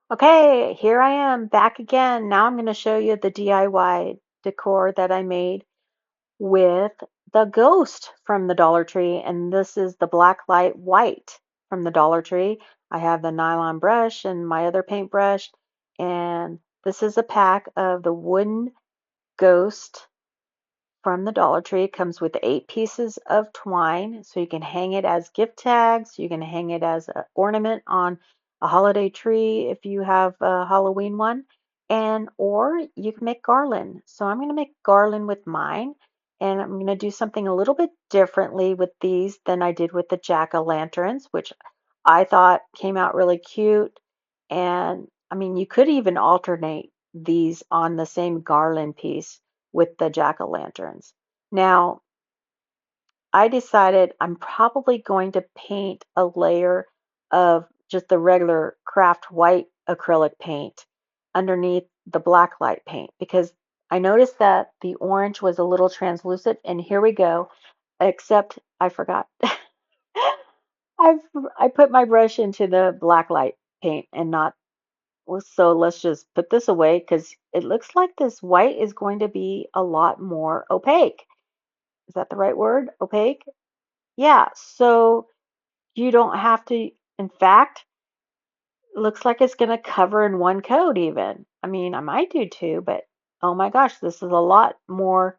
Okay, here I am back again. Now I'm going to show you the DIY decor that I made with the ghost from the Dollar Tree. And this is the black light white from the Dollar Tree. I have the nylon brush and my other paintbrush. And this is a pack of the wooden ghost from the Dollar Tree. It comes with 8 pieces of twine, so you can hang it as gift tags. You can hang it as an ornament on a holiday tree if you have a Halloween one, and or you can make garland. So I'm going to make garland with mine, and I'm going to do something a little bit differently with these than I did with the jack-o'-lanterns, which I thought came out really cute. And I mean, you could even alternate these on the same garland piece with the jack-o'-lanterns. Now, I decided I'm probably going to paint a layer of just the regular craft white acrylic paint underneath the black light paint because I noticed that the orange was a little translucent, and here we go, except I forgot. I've I put my brush into the black light paint and not, well, so let's just put this away because it looks like this white is going to be a lot more opaque. Is that the right word? Opaque? Yeah, so you don't have to, in fact, it looks like it's going to cover in one coat even. I mean, I might do two, but oh my gosh, this is a lot more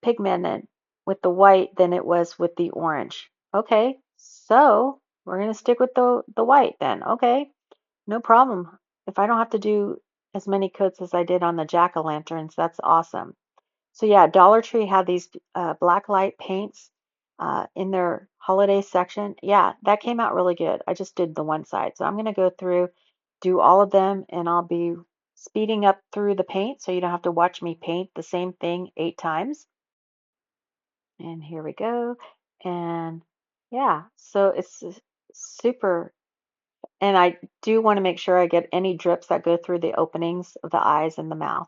pigmented with the white than it was with the orange. Okay, so we're going to stick with the white then. Okay, no problem. If I don't have to do as many coats as I did on the jack-o'-lanterns, that's awesome. So yeah, Dollar Tree had these black light paints in their holiday section. Yeah, that came out really good. I just did the one side. So I'm going to go through, do all of them, and I'll be speeding up through the paint so you don't have to watch me paint the same thing 8 times. And here we go. And yeah, so it's super. And I do want to make sure I get any drips that go through the openings of the eyes and the mouth.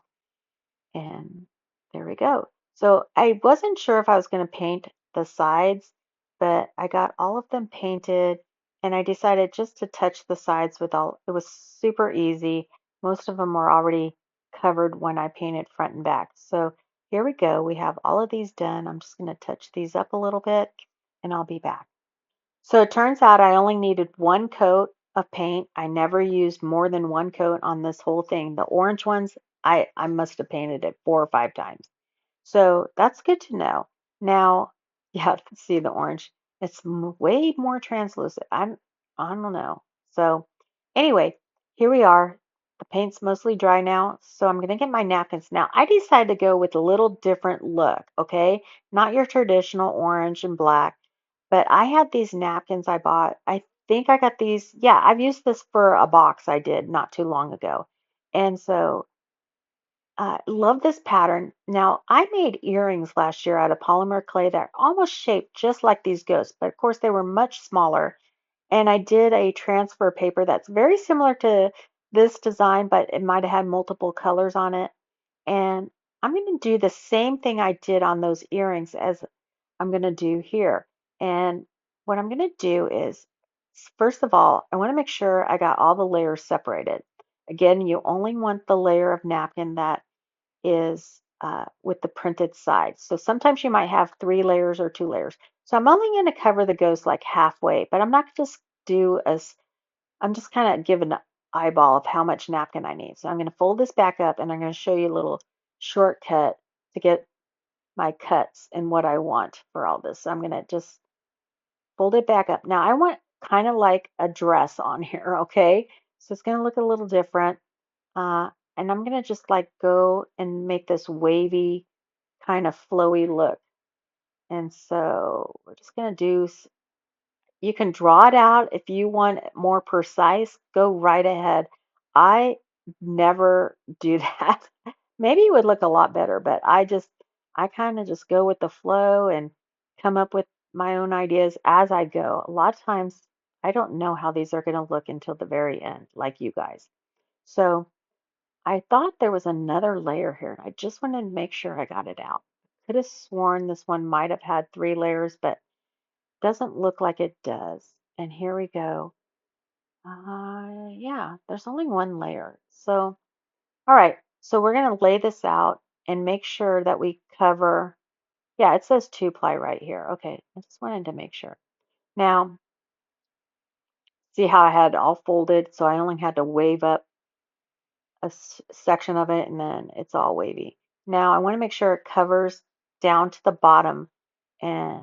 And there we go. So I wasn't sure if I was going to paint the sides, but I got all of them painted and I decided just to touch the sides with all, it was super easy. Most of them were already covered when I painted front and back. So here we go. We have all of these done. I'm just going to touch these up a little bit and I'll be back. So it turns out I only needed one coat of paint. I never used more than one coat on this whole thing. The orange ones, I must have painted it 4 or 5 times. So that's good to know. Now, yeah, see the orange. It's way more translucent. I don't know. So anyway, here we are. The paint's mostly dry now, so I'm gonna get my napkins. Now, I decided to go with a little different look, okay? Not your traditional orange and black, but I had these napkins I bought. I think I got these. Yeah, I've used this for a box I did not too long ago. And so love this pattern. Now, I made earrings last year out of polymer clay that are almost shaped just like these ghosts, but of course they were much smaller. And I did a transfer paper that's very similar to this design, but it might have had multiple colors on it. And I'm going to do the same thing I did on those earrings as I'm going to do here. And what I'm going to do is, first of all, I want to make sure I got all the layers separated. Again, you only want the layer of napkin that is with the printed sides. So sometimes you might have 3 layers or 2 layers. So I'm only going to cover the ghost like halfway, but I'm not just do as, I'm just kind of give an eyeball of how much napkin I need. So I'm going to fold this back up and I'm going to show you a little shortcut to get my cuts and what I want for all this. So I'm going to just fold it back up. Now I want kind of like a dress on here, okay? So it's going to look a little different. Uh, and I'm gonna just like go and make this wavy kind of flowy look. And so we're just gonna do, you can draw it out if you want it more precise, go right ahead. I never do that. Maybe it would look a lot better, but I kind of just go with the flow and come up with my own ideas as I go. A lot of times I don't know how these are gonna look until the very end, like you guys. So I thought there was another layer here. I just wanted to make sure I got it out. Could have sworn this one might have had 3 layers, but doesn't look like it does. And here we go. Yeah, there's only one layer. So, all right. So we're going to lay this out and make sure that we cover. Yeah, it says 2 ply right here. Okay, I just wanted to make sure. Now, see how I had it all folded, so I only had to wave up a section of it and then it's all wavy. Now I want to make sure it covers down to the bottom, and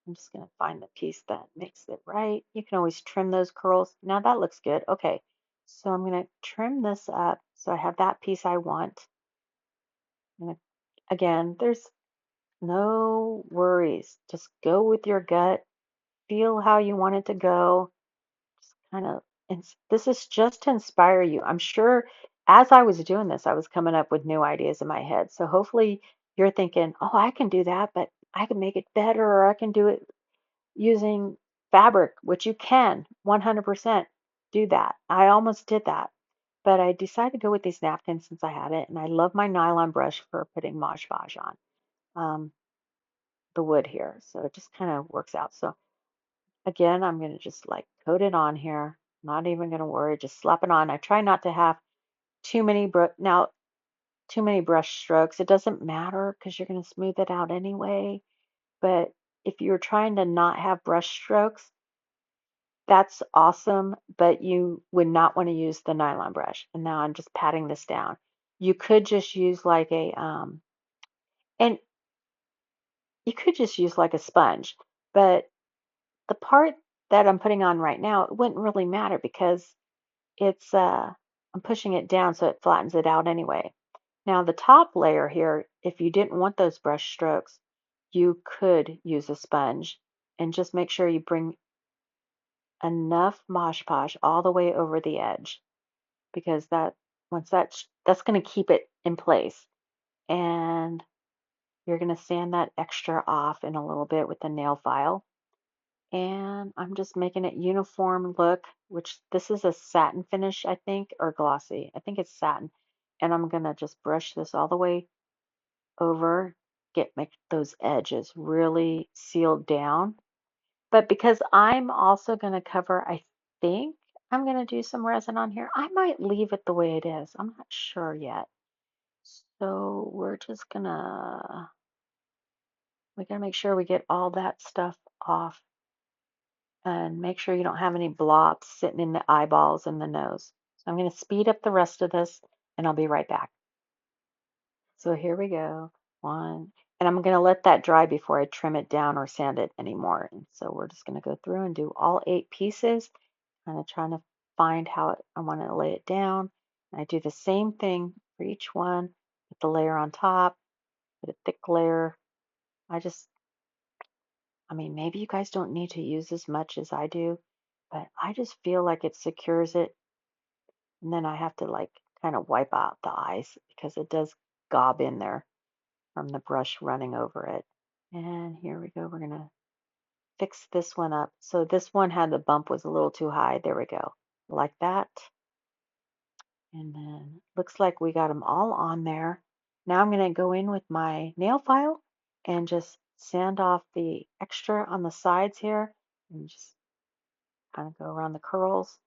I'm just going to find the piece that makes it right. You can always trim those curls. Now that looks good. Okay, so I'm going to trim this up so I have that piece I want. And again, there's no worries. Just go with your gut. Feel how you want it to go. Just kind of, and this is just to inspire you. I'm sure as I was doing this, I was coming up with new ideas in my head. So hopefully you're thinking, oh, I can do that, but I can make it better, or I can do it using fabric, which you can 100% do that. I almost did that, but I decided to go with these napkins since I had it, and I love my nylon brush for putting Mod Podge on the wood here. So it just kind of works out. So again, I'm going to just like coat it on here. Not even going to worry, just slap it on. I try not to have too many brush strokes. It doesn't matter because you're going to smooth it out anyway. But if you're trying to not have brush strokes, that's awesome, but you would not want to use the nylon brush. And now I'm just patting this down. You could just use like and you could just use like a sponge, but the part that I'm putting on right now, it wouldn't really matter because I'm pushing it down so it flattens it out anyway. Now the top layer here, if you didn't want those brush strokes, you could use a sponge and just make sure you bring enough Mod Podge all the way over the edge, because that's going to keep it in place. And you're going to sand that extra off in a little bit with the nail file. And I'm just making it uniform look, which this is a satin finish, I think, or glossy. I think it's satin. And I'm going to just brush this all the way over, make those edges really sealed down. But because I'm also going to cover, I think I'm going to do some resin on here. I might leave it the way it is. I'm not sure yet. So we got to make sure we get all that stuff off and make sure you don't have any blobs sitting in the eyeballs and the nose. So I'm going to speed up the rest of this and I'll be right back. So here we go. One, and I'm going to let that dry before I trim it down or sand it anymore. And so we're just going to go through and do all 8 pieces, kind of trying to find how I want to lay it down. And I do the same thing for each one, put the layer on top, put a thick layer. I mean, maybe you guys don't need to use as much as I do, but I just feel like it secures it. And then I have to like kind of wipe out the eyes because it does gob in there from the brush running over it. And here we go. We're going to fix this one up. So this one had the bump was a little too high. There we go. Like that. And then looks like we got them all on there. Now I'm going to go in with my nail file and just sand off the extra on the sides here and just kind of go around the curls.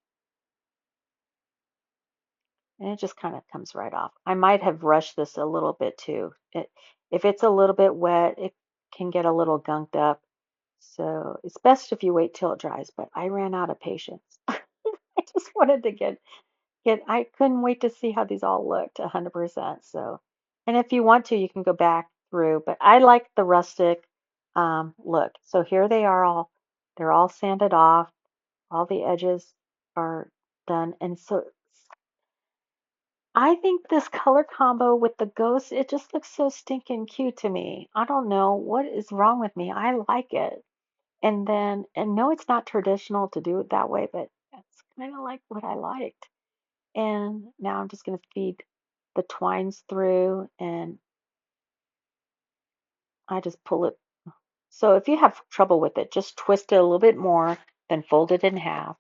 And it just kind of comes right off. I might have rushed this a little bit too. If it's a little bit wet, it can get a little gunked up. So it's best if you wait till it dries, but I ran out of patience. I just wanted to I couldn't wait to see how these all looked 100%. So, and if you want to, you can go back through, but I like the rustic look. So here they're all sanded off. All the edges are done. And so I think this color combo with the ghost, it just looks so stinking cute to me. I don't know what is wrong with me. I like it. And no, it's not traditional to do it that way, but that's kind of like what I liked. And now I'm just going to feed the twines through and I just pull it. So if you have trouble with it, just twist it a little bit more, then fold it in half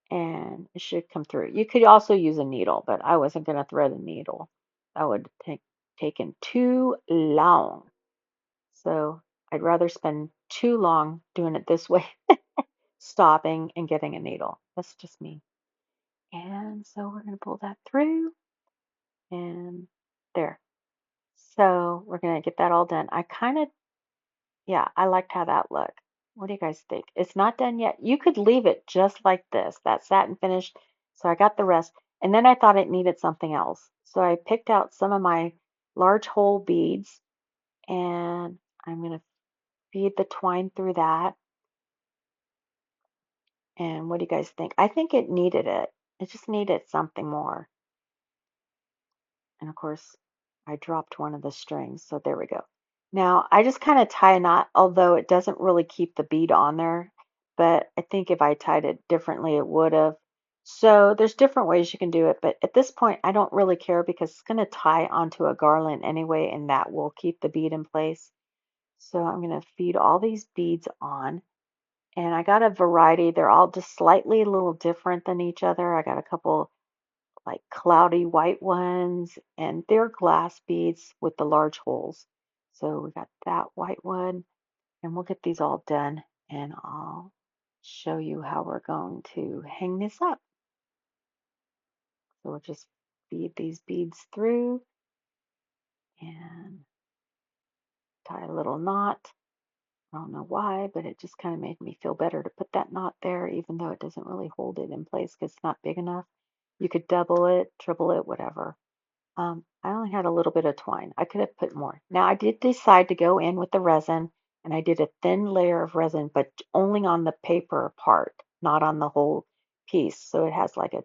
and it should come through. You could also use a needle, but I wasn't going to thread a needle. That would take taken too long. So I'd rather spend too long doing it this way stopping and getting a needle. That's just me. And so we're going to pull that through and there. So we're going to get that all done. Yeah, I liked how that looked. What do you guys think? It's not done yet. You could leave it just like this, that satin finish. So I got the rest. And then I thought it needed something else. So I picked out some of my large hole beads and I'm going to feed the twine through that. And what do you guys think? I think it needed it. It just needed something more. And of course, I dropped one of the strings. So there we go. Now I just kind of tie a knot, although it doesn't really keep the bead on there. But I think if I tied it differently, it would have. So there's different ways you can do it. But at this point, I don't really care because it's going to tie onto a garland anyway, and that will keep the bead in place. So I'm going to feed all these beads on. And I got a variety. They're all just slightly a little different than each other. I got a couple like cloudy white ones, and they're glass beads with the large holes. So we got that white one, and we'll get these all done, and I'll show you how we're going to hang this up. So we'll just feed these beads through and tie a little knot. I don't know why, but it just kind of made me feel better to put that knot there, even though it doesn't really hold it in place because it's not big enough. You could double it, triple it, whatever. I only had a little bit of twine. I could have put more. Now I did decide to go in with the resin and I did a thin layer of resin, but only on the paper part, not on the whole piece. So it has like a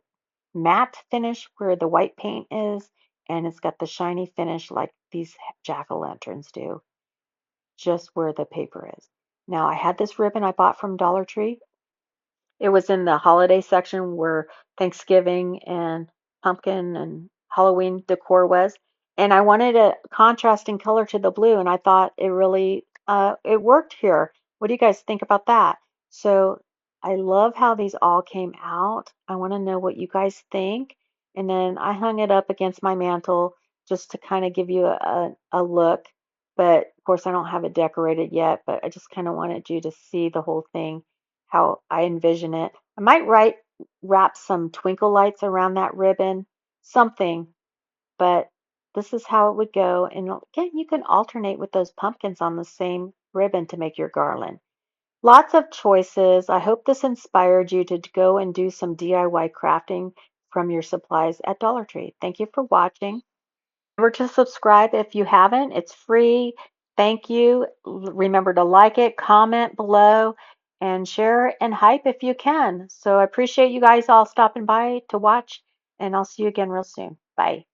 matte finish where the white paint is, and it's got the shiny finish like these jack-o'-lanterns do, just where the paper is. Now I had this ribbon I bought from Dollar Tree. It was in the holiday section where Thanksgiving and pumpkin and Halloween decor was. And I wanted a contrasting color to the blue, and I thought it really it worked here. What do you guys think about that? So I love how these all came out. I want to know what you guys think. And then I hung it up against my mantle just to kind of give you a look. But of course, I don't have it decorated yet, but I just kind of wanted you to see the whole thing, how I envision it. I might wrap some twinkle lights around that ribbon, something, but this is how it would go. And again, you can alternate with those pumpkins on the same ribbon to make your garland. Lots of choices. I hope this inspired you to go and do some DIY crafting from your supplies at Dollar Tree. Thank you for watching. Remember to subscribe if you haven't. It's free. Thank you. Remember to like it, comment below, and share and hype if you can. So I appreciate you guys all stopping by to watch, and I'll see you again real soon. Bye.